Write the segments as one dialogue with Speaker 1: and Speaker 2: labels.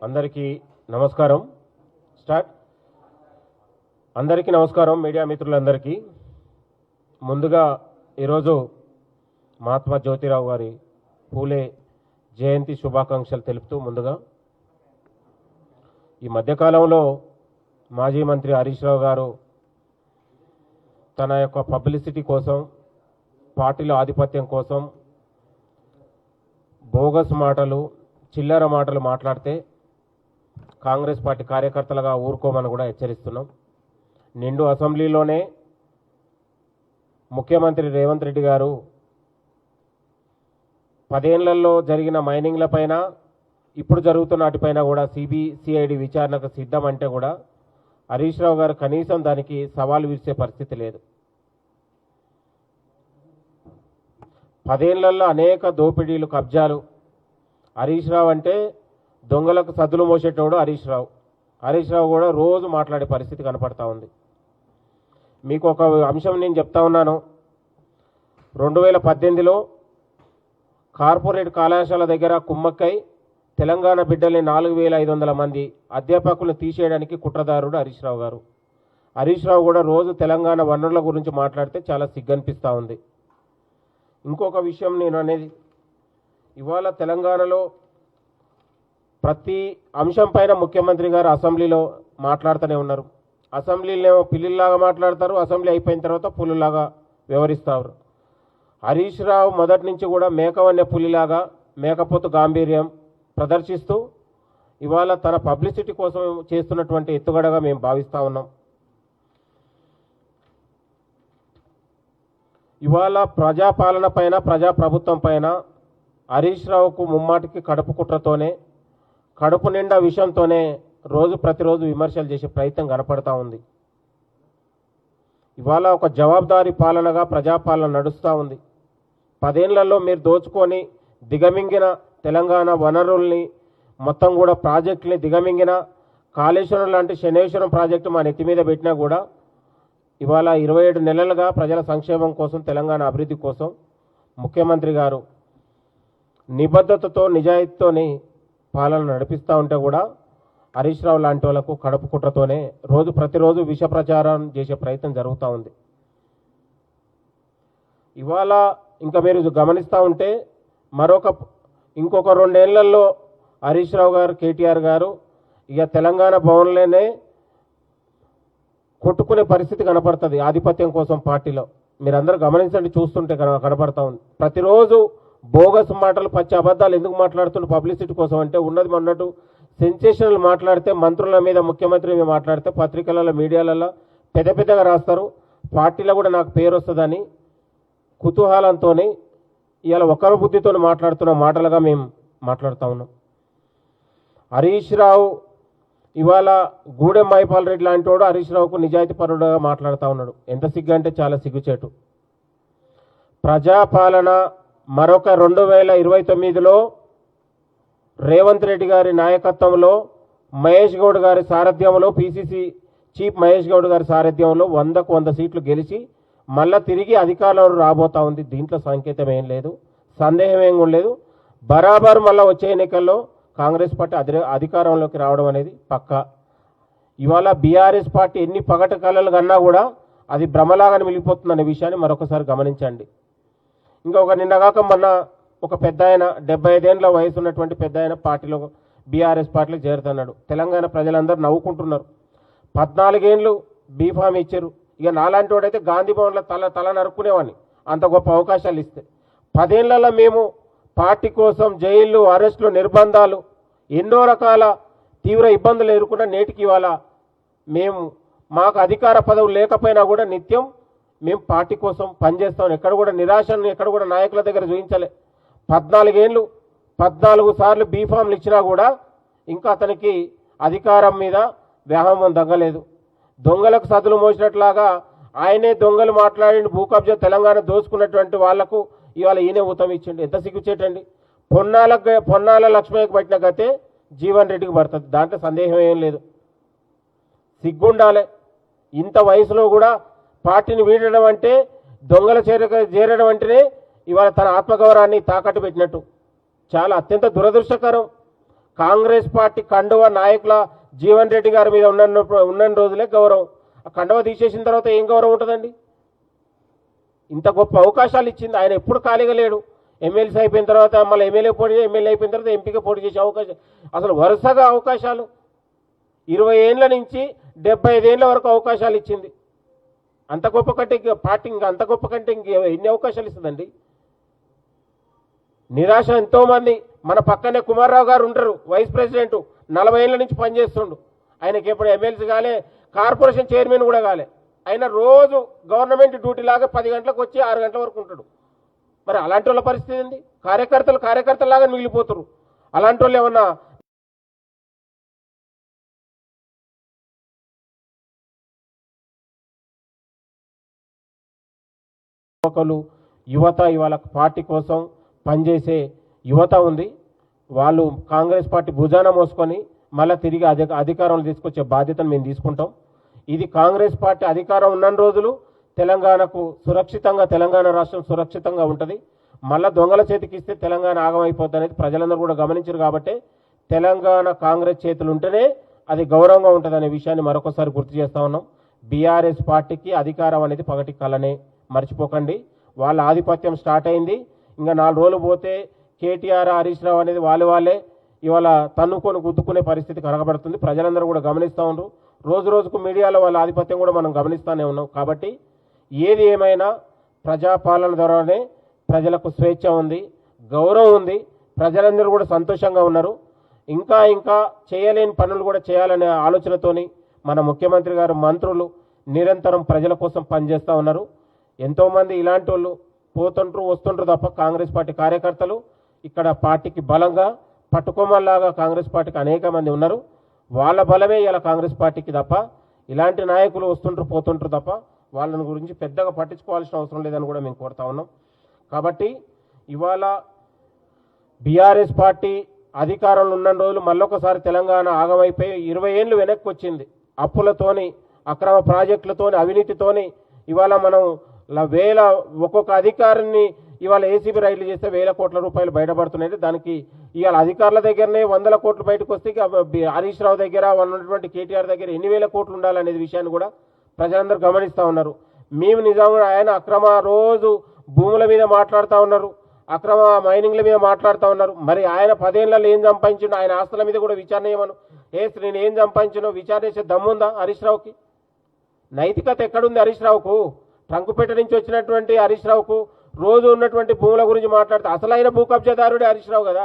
Speaker 1: అందరికీ నమస్కారం. స్టార్ట్. అందరికీ నమస్కారం. మీడియా మిత్రులందరికీ ముందుగా ఈరోజు మహాత్మా జ్యోతిరావు గారి పూలే జయంతి శుభాకాంక్షలు తెలుపుతూ ముందుగా ఈ మధ్యకాలంలో మాజీ మంత్రి హరీష్ రావు గారు తన యొక్క పబ్లిసిటీ కోసం, పార్టీలో ఆధిపత్యం కోసం బోగస్ మాటలు, చిల్లర మాటలు మాట్లాడితే కాంగ్రెస్ పార్టీ కార్యకర్తలుగా ఊరుకోమని కూడా హెచ్చరిస్తున్నాం. నిండు అసెంబ్లీలోనే ముఖ్యమంత్రి రేవంత్ రెడ్డి గారు 10 ఏళ్లలో జరిగిన మైనింగ్లపైన, ఇప్పుడు జరుగుతున్న వాటిపైన కూడా సిఐడి విచారణకు సిద్ధం అంటే కూడా హరీష్ రావు గారు కనీసం దానికి సవాల్ విసిరే పరిస్థితి లేదు. 10 ఏళ్లలో అనేక దోపిడీలు, కబ్జాలు. హరీష్ రావు అంటే దొంగలకు సద్దులు మోసేటోడు హరీష్ రావు. హరీష్ రావు కూడా రోజు మాట్లాడే పరిస్థితి కనపడతా ఉంది. మీకు ఒక అంశం నేను చెప్తా ఉన్నాను. 2018లో కార్పొరేట్ కళాశాల దగ్గర కుమ్మక్కై తెలంగాణ బిడ్డల్ని 4500 మంది అధ్యాపకులను తీసేయడానికి కుట్రదారుడు హరీష్ రావు గారు. హరీష్ రావు కూడా రోజు తెలంగాణ వనరుల గురించి మాట్లాడితే చాలా సిగ్గనిపిస్తూ ఉంది. ఇంకొక విషయం నేను అనేది, ఇవాళ తెలంగాణలో ప్రతి అంశం పైన ముఖ్యమంత్రి గారు అసెంబ్లీలో మాట్లాడుతూనే ఉన్నారు. అసెంబ్లీలో పిల్లిలాగా మాట్లాడతారు, అసెంబ్లీ అయిపోయిన తర్వాత పులిలాగా వ్యవహరిస్తారు. హరీష్ రావు మొదటి నుంచి కూడా మేకవన్య పులిలాగా మేకపోతు గాంభీర్యం ప్రదర్శిస్తూ ఇవాళ తన పబ్లిసిటీ కోసం చేస్తున్నటువంటి ఎత్తుగడగా మేము భావిస్తూ ఉన్నాం. ఇవాళ ప్రజాపాలన పైన, ప్రజాప్రభుత్వం పైన హరీష్ రావుకు ముమ్మాటికి కడుపు కుట్రతోనే, కడుపు నిండా విషయంతోనే ప్రతిరోజు విమర్శలు చేసే ప్రయత్నం కనపడతా ఉంది. ఇవాళ ఒక జవాబుదారీ పాలనగా ప్రజాపాలన నడుస్తూ ఉంది. 10 ఏళ్లలో మీరు దోచుకొని దిగమింగిన తెలంగాణ వనరుల్ని మొత్తం కూడా ప్రాజెక్టుని దిగమింగిన కాళేశ్వరం లాంటి శనేశ్వరం ప్రాజెక్టు మా నెత్తి మీద పెట్టినా కూడా ఇవాళ 27 నెలలుగా ప్రజల సంక్షేమం కోసం, తెలంగాణ అభివృద్ధి కోసం ముఖ్యమంత్రి గారు నిబద్ధతతో, నిజాయితీతోని పాలన నడిపిస్తూ ఉంటే కూడా హరీష్ రావు లాంటి వాళ్ళకు కడుపు కుట్రతోనే ప్రతిరోజు విష ప్రచారం చేసే ప్రయత్నం జరుగుతూ ఉంది. ఇవాళ ఇంకా మీరు గమనిస్తూ ఉంటే ఇంకొక 2 ఏళ్లలో హరీష్ రావు గారు, కేటీఆర్ గారు ఇక తెలంగాణ భవన్లోనే కొట్టుకునే పరిస్థితి కనపడుతుంది ఆధిపత్యం కోసం పార్టీలో. మీరందరూ గమనించండి, చూస్తుంటే కనపడతా ఉంది. ప్రతిరోజు బోగస్ మాటలు, పచ్చి అబద్ధాలు ఎందుకు మాట్లాడుతున్న పబ్లిసిటీ కోసం అంటే ఉన్నది అన్నట్టు సెన్సేషనల్ మాట్లాడితే, మంత్రుల మీద, ముఖ్యమంత్రి మీద మాట్లాడితే పత్రికలలో, మీడియాలలో పెద్దగా రాస్తారు. పార్టీలో కూడా నాకు పేరు వస్తుందని కుతూహలంతో ఇవాళ ఒకరి బుద్ధితో మాట్లాడుతున్న మాటలుగా మేము మాట్లాడుతూ ఉన్నాం. హరీష్ రావు ఇవాళ గూడెం మైపాల్ రెడ్డి లాంటి వాడు హరీష్ రావుకు నిజాయితీ పరుడుగా మాట్లాడుతూ ఉన్నాడు. ఎంత సిగ్గు అంటే చాలా సిగ్గుచేటు. ప్రజాపాలన మరొక 2029లో రేవంత్ రెడ్డి గారి నాయకత్వంలో, మహేష్ గౌడ్ గారి సారథ్యంలో, పిసిసి చీఫ్ మహేష్ గౌడ్ గారి సారథ్యంలో 100కు 100 సీట్లు గెలిచి మళ్ళా తిరిగి అధికారంలో రాబోతా ఉంది. దీంట్లో సంకేతం ఏం లేదు, సందేహం ఏం లేదు. బరాబర్ మళ్ళీ వచ్చే ఎన్నికల్లో కాంగ్రెస్ పార్టీ అధికారంలోకి రావడం అనేది పక్కా. ఇవాళ బీఆర్ఎస్ పార్టీ ఎన్ని పగటి కళలు కన్నా కూడా అది భ్రమలాగానే మిగిలిపోతుందనే విషయాన్ని మరొకసారి గమనించండి. ఇంకొక నిన్నగాక మొన్న ఒక పెద్ద ఆయన, 75 ఏళ్ళ వయసు ఉన్నటువంటి పెద్ద ఆయన పార్టీలో, బీఆర్ఎస్ పార్టీలో చేరుతున్నాడు. తెలంగాణ ప్రజలందరూ నవ్వుకుంటున్నారు. 14 ఏళ్ళు బీఫామ్ ఇచ్చారు. ఇక నాలాంటి వాడైతే గాంధీ భవన్లో తల నరుక్కునేవాడిని, అంత గొప్ప అవకాశాలు ఇస్తే. 10 ఏళ్లలో మేము పార్టీ కోసం జైళ్ళు, అరెస్టులు, నిర్బంధాలు, ఎన్నో రకాల తీవ్ర ఇబ్బందులు ఎదుర్కొన్న నేటికి ఇవాళ మాకు అధికార పదవులు లేకపోయినా కూడా నిత్యం మేము పార్టీ కోసం పనిచేస్తాం. ఎక్కడ కూడా నిరాశను ఎక్కడ కూడా నాయకుల దగ్గర చూపించలే. 14 ఏళ్ళు 14 సార్లు బీఫామ్లు ఇచ్చినా కూడా ఇంకా అతనికి అధికారం మీద వ్యామోహం తగ్గలేదు. దొంగలకు సదులు మోసినట్లాగా ఆయనే దొంగలు మాట్లాడి భూ కబ్జా తెలంగాణ దోచుకున్నటువంటి వాళ్లకు ఇవాళ ఈయనే ఊతం ఇచ్చిండు. ఎంత సిగ్గుచేటండి. పొన్నాల లక్ష్మయ్యకు పట్టిన గతే జీవన్ రెడ్డికి పడుతుంది, దాంట్లో సందేహం ఏం లేదు. సిగ్గుండాలి. ఇంత వయసులో కూడా పార్టీని వీడడం అంటే, దొంగల చేరడం అంటేనే ఇవాళ తన ఆత్మగౌరవాన్ని తాకట్టు పెట్టినట్టు. చాలా అత్యంత దురదృష్టకరం. కాంగ్రెస్ పార్టీ కండువ నాయకుల జీవన్ రెడ్డి గారి మీద ఉన్న రోజులే గౌరవం. ఆ కండువ తీసేసిన తర్వాత ఏం గౌరవం ఉంటుందండి? ఇంత గొప్ప అవకాశాలు ఇచ్చింది ఆయన. ఎప్పుడు ఖాళీగా లేడు. ఎమ్మెల్సీ అయిపోయిన తర్వాత మళ్ళీ ఎమ్మెల్యే అయిపోయిన తర్వాత ఎంపీగా పోటీ చేసే అవకాశం, అసలు వరుసగా అవకాశాలు 20 ఏళ్ళ నుంచి 75 ఏళ్ళ వరకు అవకాశాలు ఇచ్చింది. అంత గొప్ప కంటే పార్టీ ఇంకా అంత గొప్ప కంటే ఇంక ఎన్ని అవకాశాలు ఇస్తుందండి? నిరాశ ఎంతోమంది. మన పక్కనే కుమార్రావు గారు ఉంటారు, వైస్ ప్రెసిడెంట్, 40 ఏళ్ళ నుంచి పనిచేస్తుండు. ఆయనకి ఎప్పుడు ఎమ్మెల్సీ కాలే, కార్పొరేషన్ చైర్మన్ కూడా కాలే. ఆయన రోజు గవర్నమెంట్ డ్యూటీ లాగా 10 గంటలకు వచ్చి 6 గంటల వరకు ఉంటాడు. మరి అలాంటి వాళ్ళ పరిస్థితి ఏంది? కార్యకర్తలాగా మిగిలిపోతారు. అలాంటి వాళ్ళు ఏమన్నా యువత ఇవాళ పార్టీ కోసం పనిచేసే యువత ఉంది. వాళ్ళు కాంగ్రెస్ పార్టీ భుజాన మోసుకొని మళ్ళీ తిరిగి అధికారంలో తీసుకొచ్చే బాధ్యతను మేము తీసుకుంటాం. ఇది కాంగ్రెస్ పార్టీ అధికారం ఉన్న రోజులు తెలంగాణకు సురక్షితంగా, తెలంగాణ రాష్ట్రం సురక్షితంగా ఉంటుంది. మళ్ళీ దొంగల చేతికి ఇస్తే తెలంగాణ ఆగమైపోద్ది అనేది ప్రజలందరూ కూడా గమనించారు. కాబట్టి తెలంగాణ కాంగ్రెస్ చేతులు ఉంటేనే అది గౌరవంగా ఉంటుంది అనే విషయాన్ని మరొకసారి గుర్తు చేస్తా ఉన్నాం. బీఆర్ఎస్ పార్టీకి అధికారం అనేది పగటి కలనే, మర్చిపోకండి. వాళ్ళ ఆధిపత్యం స్టార్ట్ అయింది. ఇంకా 4 రోజులు పోతే కేటీఆర్, హరీష్ రావు అనేది వాళ్ళే ఇవాళ తన్నుకొని గుద్దుకునే పరిస్థితి కనబడుతుంది. ప్రజలందరూ కూడా గమనిస్తూ ఉన్నారు. రోజు రోజుకు మీడియాలో వాళ్ళ ఆధిపత్యం కూడా మనం గమనిస్తూనే ఉన్నాం. కాబట్టి ఏది ఏమైనా ప్రజాపాలన ద్వారానే ప్రజలకు స్వేచ్ఛ ఉంది, గౌరవం ఉంది. ప్రజలందరూ కూడా సంతోషంగా ఉన్నారు. ఇంకా చేయలేని పనులు కూడా చేయాలనే ఆలోచనతోని మన ముఖ్యమంత్రి గారు, మంత్రులు నిరంతరం ప్రజల కోసం పనిచేస్తూ ఉన్నారు. ఎంతోమంది ఇలాంటి వాళ్ళు పోతుంటారు వస్తుంటారు తప్ప కాంగ్రెస్ పార్టీ కార్యకర్తలు ఇక్కడ పార్టీకి బలంగా పట్టుకోమల్లాగా కాంగ్రెస్ పార్టీకి అనేక మంది ఉన్నారు. వాళ్ళ బలమే ఇలా కాంగ్రెస్ పార్టీకి తప్ప ఇలాంటి నాయకులు వస్తుంటారు పోతుంటారు తప్ప వాళ్ళని గురించి పెద్దగా పట్టించుకోవాల్సిన అవసరం లేదని కూడా మేము కోరుతా ఉన్నాం. కాబట్టి ఇవాళ బీఆర్ఎస్ పార్టీ అధికారంలో ఉన్న రోజులు మళ్ళొకసారి తెలంగాణ ఆగమైపోయి 20 ఏళ్ళు వెనక్కి వచ్చింది. అప్పులతోని, అక్రమ ప్రాజెక్టులతోని, అవినీతితోని ఇవాళ మనం ఒక్కొక్క అధికారిని ఇవాళ ఏసీబీ రైడ్లు చేస్తే 1000 కోట్ల రూపాయలు బయటపడుతున్నాయి. దానికి ఇవాళ అధికారుల దగ్గరనే 100 కోట్లు బయటకు వస్తే హరీష్ రావు దగ్గర ఉన్నటువంటి కేటీఆర్ దగ్గర ఎన్ని 1000 కోట్లు ఉండాలనే విషయాన్ని కూడా ప్రజలందరూ గమనిస్తూ ఉన్నారు. మేము నిజంగా ఆయన అక్రమ రోజు భూముల మీద మాట్లాడుతూ ఉన్నారు, అక్రమ మైనింగ్ల మీద మాట్లాడుతూ ఉన్నారు. మరి ఆయన 10 ఏళ్లలో ఏం సంపాదించిండు? ఆయన ఆస్తుల మీద కూడా విచారణ చేయమను. నేను ఏం సంపాదించినో విచారణ చేసే దమ్ముందా హరీష్ రావుకి? నైతికత ఎక్కడుంది హరీష్ రావుకు? ట్రంకుపేట నుంచి వచ్చినటువంటి హరీష్ రావుకు రోజు ఉన్నటువంటి భూముల గురించి మాట్లాడితే అసలైన భూ కబ్జాదారుడే హరీష్ రావు కదా.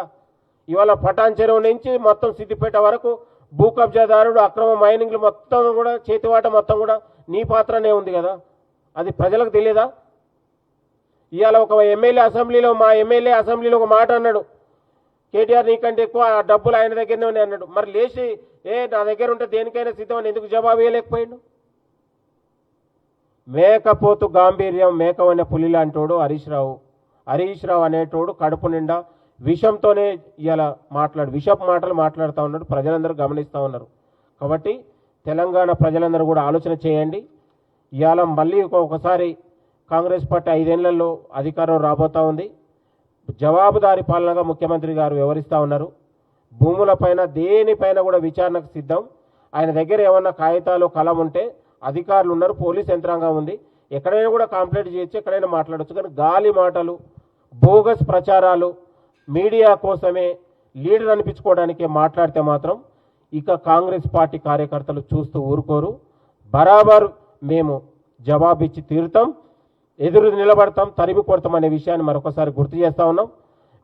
Speaker 1: ఇవాళ పటాన్ చెరువు నుంచి మొత్తం సిద్దిపేట వరకు భూ కబ్జాదారుడు, అక్రమ మైనింగ్లు మొత్తం కూడా చేతివాట మొత్తం కూడా నీ పాత్రనే ఉంది కదా. అది ప్రజలకు తెలియదా? ఇవాళ ఒక మా ఎమ్మెల్యే అసెంబ్లీలో ఒక మాట అన్నాడు, కేటీఆర్ నీకంటే ఎక్కువ డబ్బులు ఆయన దగ్గరనే ఉన్నాయి అన్నాడు. మరి లేచి నా దగ్గర ఉంటే దేనికైనా సిద్ధం అని ఎందుకు జవాబు ఇవ్వలేకపోయాడు? మేకపోతు గాంభీర్యం, మేకవన్న పులి లాంటోడు హరీష్ రావు అనేటోడు కడుపు నిండా విషంతోనే ఇలా విషపు మాటలు మాట్లాడుతూ ఉన్నాడు. ప్రజలందరూ గమనిస్తూ ఉన్నారు. కాబట్టి తెలంగాణ ప్రజలందరూ కూడా ఆలోచన చేయండి. ఇవాళ మళ్ళీ ఒకసారి కాంగ్రెస్ పార్టీ 5 ఏళ్లలో అధికారం రాబోతూ ఉంది. జవాబుదారీ పాలనగా ముఖ్యమంత్రి గారు వ్యవహరిస్తూ ఉన్నారు. భూములపైన దేనిపైన కూడా విచారణకు సిద్ధం. ఆయన దగ్గర ఏమన్నా కాగితాలు కలం ఉంటే అధికారులు ఉన్నారు, పోలీస్ యంత్రాంగం ఉంది, ఎక్కడైనా కూడా కంప్లైంట్ చేయొచ్చు, ఎక్కడైనా మాట్లాడచ్చు. కానీ గాలి మాటలు, బోగస్ ప్రచారాలు, మీడియా కోసమే లీడర్ అనిపించుకోవడానికే మాట్లాడితే మాత్రం ఇక కాంగ్రెస్ పార్టీ కార్యకర్తలు చూస్తూ ఊరుకోరు. బరాబర్ మేము జవాబిచ్చి తీరుతాం, ఎదురు నిలబడతాం, తరిమి కొడతాం అనే విషయాన్ని మరొకసారి గుర్తు చేస్తూ ఉన్నాం.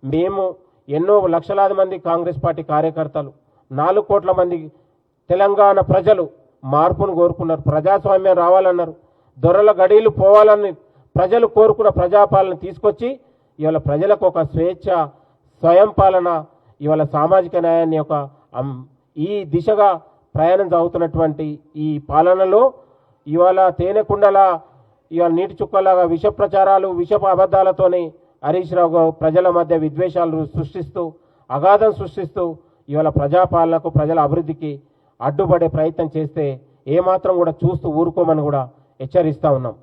Speaker 1: మేము ఎన్నో లక్షలాది మంది కాంగ్రెస్ పార్టీ కార్యకర్తలు, 4 కోట్ల మంది తెలంగాణ ప్రజలు మార్పును కోరుకున్నారు. ప్రజాస్వామ్యం రావాలన్నారు, దొరల గడీలు పోవాలని ప్రజలు కోరుకున్న ప్రజాపాలన తీసుకొచ్చి ఇవాళ ప్రజలకు ఒక స్వేచ్ఛ, స్వయం పాలన, ఇవాళ సామాజిక న్యాయాన్ని ఈ దిశగా ప్రయాణం సాగుతున్నటువంటి ఈ పాలనలో ఇవాళ తేనెకుండలా ఇవాళ నీటి చుక్కలాగా విష ప్రచారాలు, విషపు అబద్ధాలతోనే హరీష్ రావు ప్రజల మధ్య విద్వేషాలు సృష్టిస్తూ, అగాధం సృష్టిస్తూ ఇవాళ ప్రజాపాలనకు, ప్రజల అభివృద్ధికి అడ్డుపడే ప్రయత్నం చేస్తే ఏమాత్రం కూడా చూస్తూ ఊరుకోమని కూడా హెచ్చరిస్తూ ఉన్నాం.